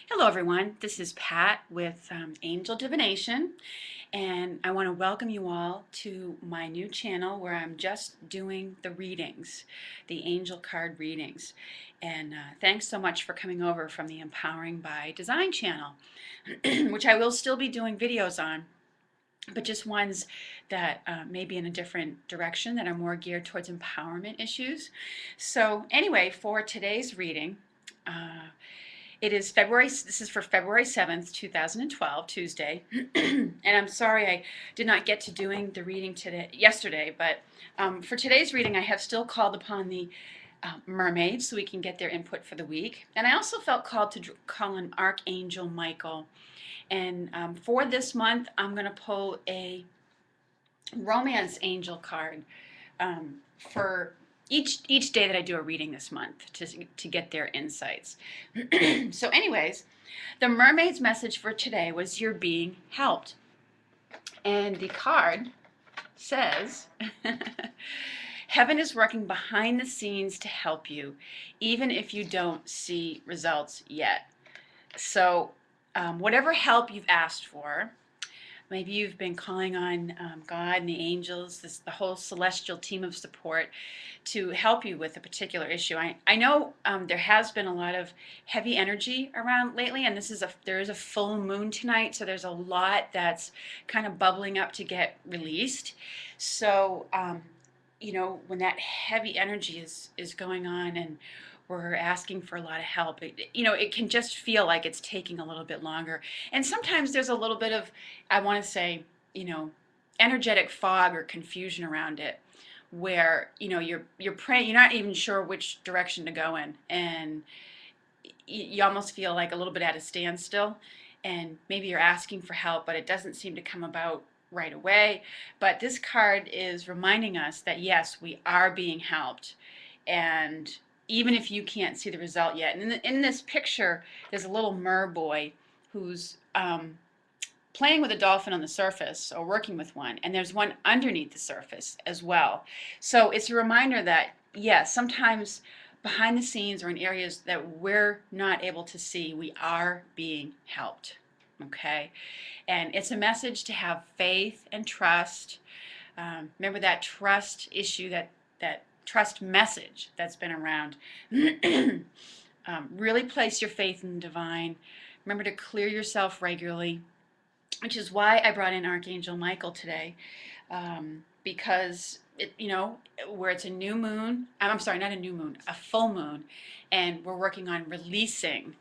Hello everyone, this is Pat with Angel Divination, and I want to welcome you all to my new channel where I'm just doing the readings, the angel card readings. And thanks so much for coming over from the Empowering by Design channel, which I will still be doing videos on, but just ones that may be in a different direction that are more geared towards empowerment issues. So anyway, for today's reading, this is for February 7th, 2012, Tuesday. And I'm sorry I did not get to doing the reading yesterday, but for today's reading I have still called upon the mermaids so we can get their input for the week. And I also felt called to call on Archangel Michael. And for this month I'm going to pull a romance angel card for each day that I do a reading this month to get their insights. So anyways, the mermaid's message for today was you're being helped. And the card says, heaven is working behind the scenes to help you, even if you don't see results yet. So whatever help you've asked for, maybe you've been calling on God and the angels, the whole celestial team of support to help you with a particular issue. I know there has been a lot of heavy energy around lately, and there is a full moon tonight, so there's a lot that's kind of bubbling up to get released. So, when that heavy energy is going on and we're asking for a lot of help, it can just feel like it's taking a little bit longer. And sometimes there's a little bit of, I want to say, energetic fog or confusion around it, where you're praying, you're not even sure which direction to go in, and you almost feel like a little bit at a standstill, and maybe you're asking for help, but it doesn't seem to come about right away. But this card is reminding us that yes, we are being helped, and even if you can't see the result yet. And in this picture, there's a little mer boy who's playing with a dolphin on the surface or working with one, and there's one underneath the surface as well. So it's a reminder that yes, sometimes behind the scenes or in areas that we're not able to see, we are being helped. Okay, and it's a message to have faith and trust. Remember that trust issue, that trust message that's been around. Really place your faith in the divine. Remember to clear yourself regularly, which is why I brought in Archangel Michael today, because where it's a new moon, I'm sorry, not a new moon, a full moon, and we're working on releasing.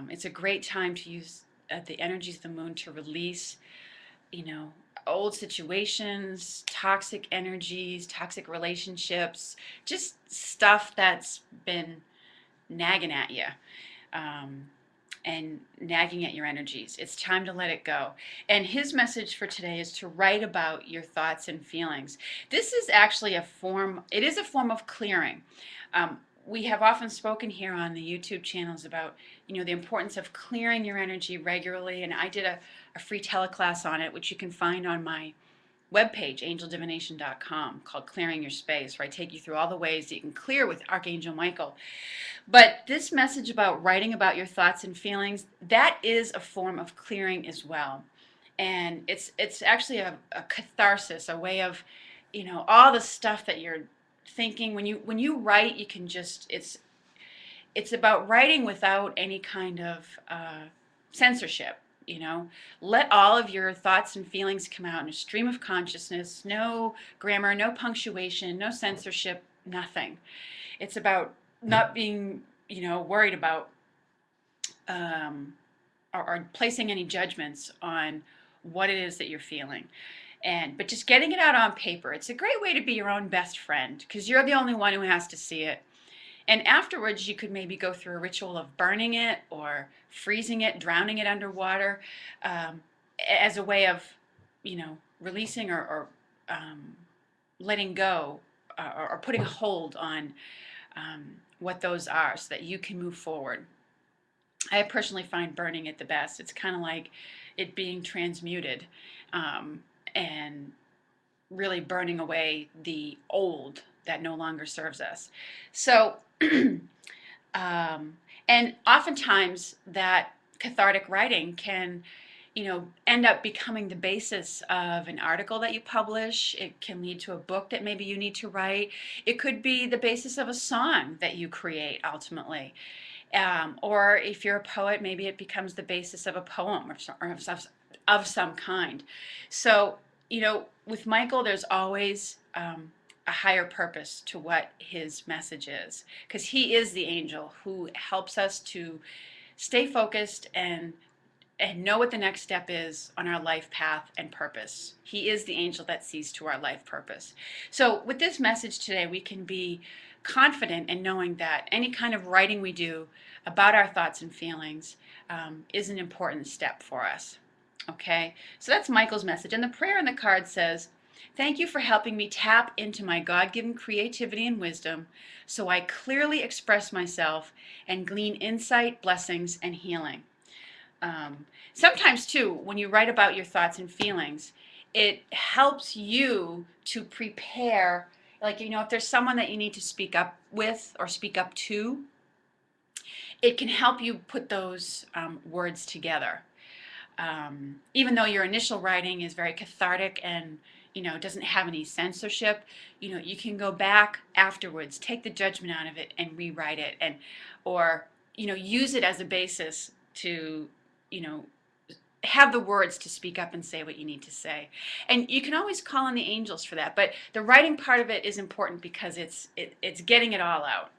It's a great time to use the energies of the moon to release, old situations, toxic energies, toxic relationships, just stuff that's been nagging at you. And nagging at your energies. It's time to let it go. And his message for today is to write about your thoughts and feelings. This is actually it is a form of clearing. We have often spoken here on the YouTube channels about, the importance of clearing your energy regularly, and I did a free teleclass on it, which you can find on my webpage, angeldivination.com, called Clearing Your Space, where I take you through all the ways that you can clear with Archangel Michael. But this message about writing about your thoughts and feelings, that is a form of clearing as well. And it's actually a catharsis, a way of, all the stuff that you're thinking. When you write, you can just, it's about writing without any kind of censorship. Let all of your thoughts and feelings come out in a stream of consciousness. No grammar, no punctuation, no censorship, nothing. It's about not being, worried about or placing any judgments on what it is that you're feeling. But just getting it out on paper. It's a great way to be your own best friend, because you're the only one who has to see it. And afterwards, you could maybe go through a ritual of burning it or freezing it, drowning it underwater, as a way of, releasing or letting go, or putting a hold on what those are, so that you can move forward. I personally find burning it the best. It's kind of like it being transmuted, and really burning away the old that no longer serves us. So, And oftentimes that cathartic writing can, end up becoming the basis of an article that you publish. It can lead to a book that maybe you need to write. It could be the basis of a song that you create ultimately. Or if you're a poet, maybe it becomes the basis of a poem of some kind. So, with Michael, there's always a higher purpose to what his message is, because he is the angel who helps us to stay focused and know what the next step is on our life path and purpose. He is the angel that sees to our life purpose. So with this message today, we can be confident in knowing that any kind of writing we do about our thoughts and feelings is an important step for us. Okay, so that's Michael's message. And the prayer in the card says, "Thank you for helping me tap into my God-given creativity and wisdom so I clearly express myself and glean insight, blessings, and healing." Sometimes, too, when you write about your thoughts and feelings, it helps you to prepare. Like, if there's someone that you need to speak up with or speak up to, it can help you put those words together. Even though your initial writing is very cathartic and doesn't have any censorship, you can go back afterwards, take the judgment out of it, and rewrite it, or use it as a basis to have the words to speak up and say what you need to say. And you can always call on the angels for that, but the writing part of it is important because it's getting it all out.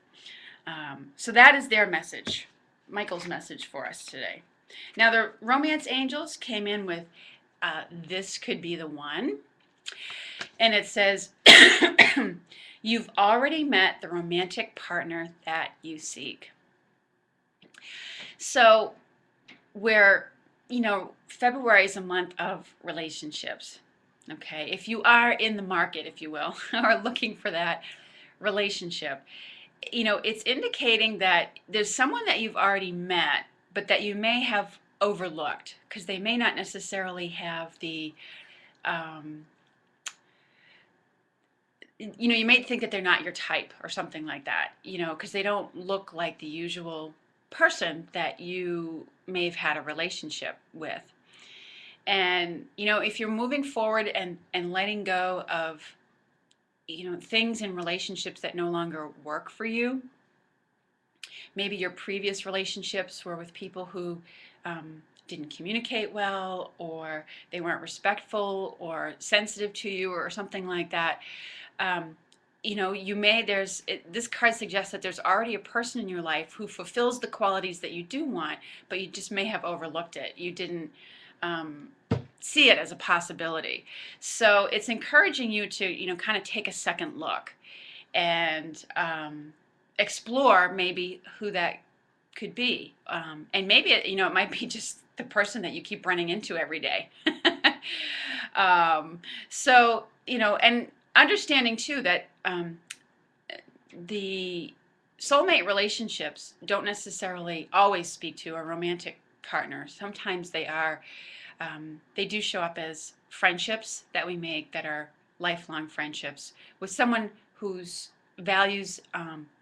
So that is their message, Michael's message for us today. Now the romance angels came in with this could be the one, and it says you've already met the romantic partner that you seek. So February is a month of relationships. Okay, if you are in the market, if you will, or looking for that relationship, it's indicating that there's someone that you've already met, but that you may have overlooked because they may not necessarily have the, you may think that they're not your type or something like that, because they don't look like the usual person that you may have had a relationship with. And if you're moving forward and letting go of things in relationships that no longer work for you, maybe your previous relationships were with people who didn't communicate well, or they weren't respectful or sensitive to you or something like that. This card suggests that there's already a person in your life who fulfills the qualities that you do want, but you just may have overlooked it. You didn't see it as a possibility. So it's encouraging you to, kind of take a second look and explore maybe who that could be. And maybe it might be just the person that you keep running into every day. And understanding too that the soulmate relationships don't necessarily always speak to a romantic partner. Sometimes they do show up as friendships that we make that are lifelong friendships with someone whose values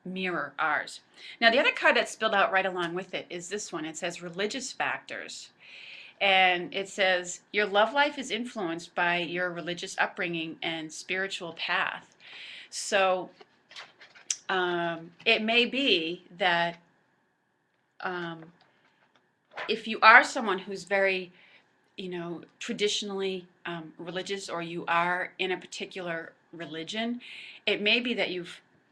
mirror ours. Now the other card that's spelled out right along with it is this one. It says religious factors. And it says your love life is influenced by your religious upbringing and spiritual path. So it may be that if you are someone who's very traditionally religious, or you are in a particular religion, it may be that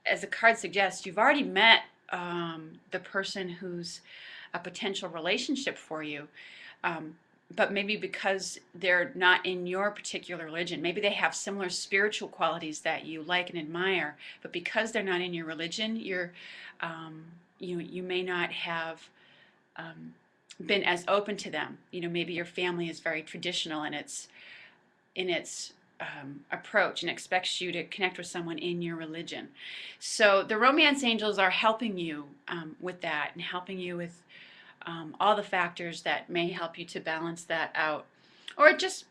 as the card suggests, you've already met the person who's a potential relationship for you. But maybe because they're not in your particular religion, maybe they have similar spiritual qualities that you like and admire, but because they're not in your religion, you may not have been as open to them. Maybe your family is very traditional in its approach and expects you to connect with someone in your religion. So the romance angels are helping you with that, and helping you with all the factors that may help you to balance that out. Or it just,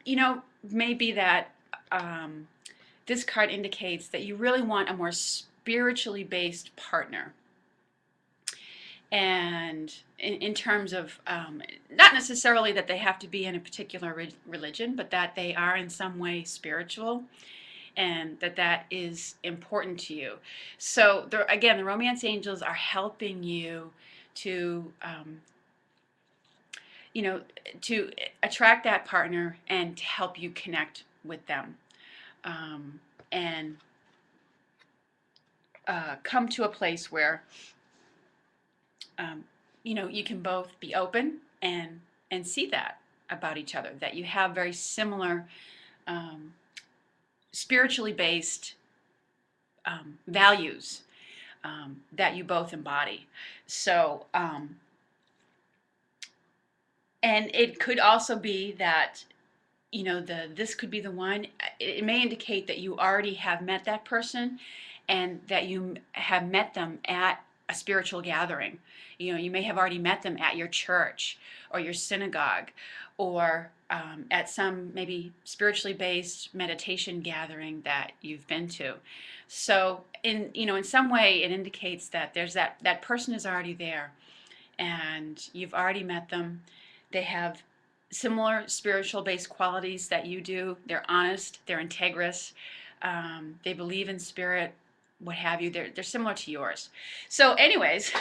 may be that this card indicates that you really want a more spiritually based partner. and in terms of not necessarily that they have to be in a particular religion, but that they are in some way spiritual, and that is important to you. So again, the romance angels are helping you to you know, to attract that partner and to help you connect with them, and come to a place where you can both be open and see that about each other, that you have very similar um, spiritually based values that you both embody. So, and it could also be that this could be the one. It may indicate that you already have met that person, and that you have met them at a spiritual gathering. You may have already met them at your church or your synagogue, or at some maybe spiritually based meditation gathering that you've been to. So in some way it indicates that there's that person is already there, and you've already met them. They have similar spiritual based qualities that you do. They're honest, they're integrous, they believe in spirit, what have you. They're similar to yours. So anyways,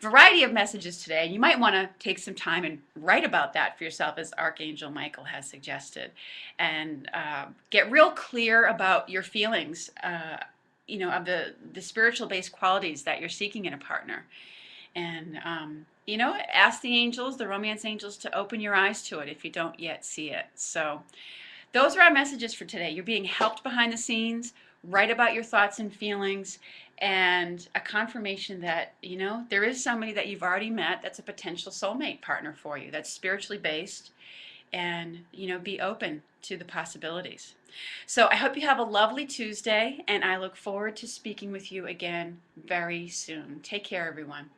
variety of messages today. You might want to take some time and write about that for yourself, as Archangel Michael has suggested, and get real clear about your feelings, of the spiritual based qualities that you're seeking in a partner. And ask the angels, the romance angels, to open your eyes to it if you don't yet see it. So those are our messages for today. You're being helped behind the scenes. Write about your thoughts and feelings, and a confirmation that there is somebody that you've already met that's a potential soulmate partner for you, that's spiritually based, and be open to the possibilities. So I hope you have a lovely Tuesday, and I look forward to speaking with you again very soon. Take care, everyone.